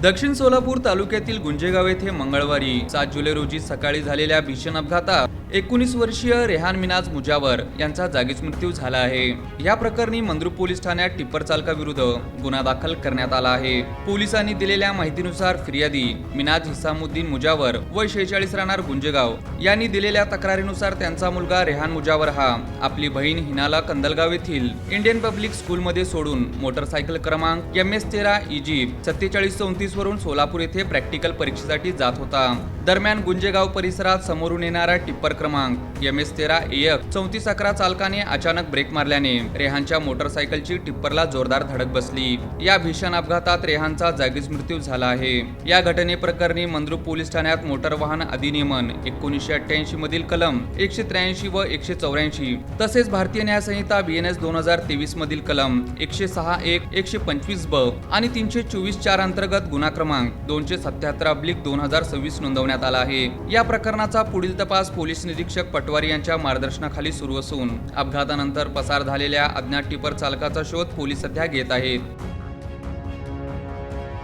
दक्षिण सोलापूर तालुक्यातील गुंजेगाव येथे मंगळवारी 7 जुलै रोजी सकाळी झालेल्या भीषण अपघातात 19 वर्षीय रेहान मिनाज मुजावर यांचा जागीच मृत्यू झाला आहे। या प्रकरणी मंद्रुप पोलीस ठाण्यात टिप्पर चालकाविरुद्ध गुन्हा दाखल करण्यात आला आहे। पोलिसांनी दिलेल्या माहितीनुसार फिर्यादी मिनाज हिसामुद्दीन मुजावर वय 46 राहणार गुंजेगाव यांनी दिलेल्या तक्रारीनुसार त्यांचा मुलगा रेहान मुजावर हा आपली बहीण हिनाला कंदलगाव येथील इंडियन पब्लिक स्कूलमध्ये सोडून मोटरसायकल क्रमांक MS13 EG 4734 वरून सोलापूर येथे प्रॅक्टिकल परीक्षेसाठी जात होता। दरम्यान गुंजेगाव परिसरात समोरून येणारा टिप्पर क्रमांक MS13 AX 3411 चालकाने अचानक ब्रेक मारल्याने रेहानच्या मोटरसायकलची टिप्परला जोरदार धडक बसली। या भीषण अपघातात रेहानचा जागीच मृत्यू झाला आहे। या घटनेप्रकरणी मंद्रुप पोलीस ठाण्यात मोटर वाहन अधिनियमन 1988 मधील कलम 183 व 184 तसेच भारतीय न्याय संहिता BNS 2023 मधील कलम 106(1), 125 ब आणि 324(4) अंतर्गत गुन्हा क्रमांक 277/2026 नोंदवण्यात आला आहे। या प्रकरणाचा पुढील तपास पोलीस निरीक्षक पटवारी यांच्या मार्गदर्शनाखाली सुरू असून अपघातानंतर पसार झालेल्या अज्ञात टिप्पर चालकाचा शोध पोलीस सध्या घेत आहेत।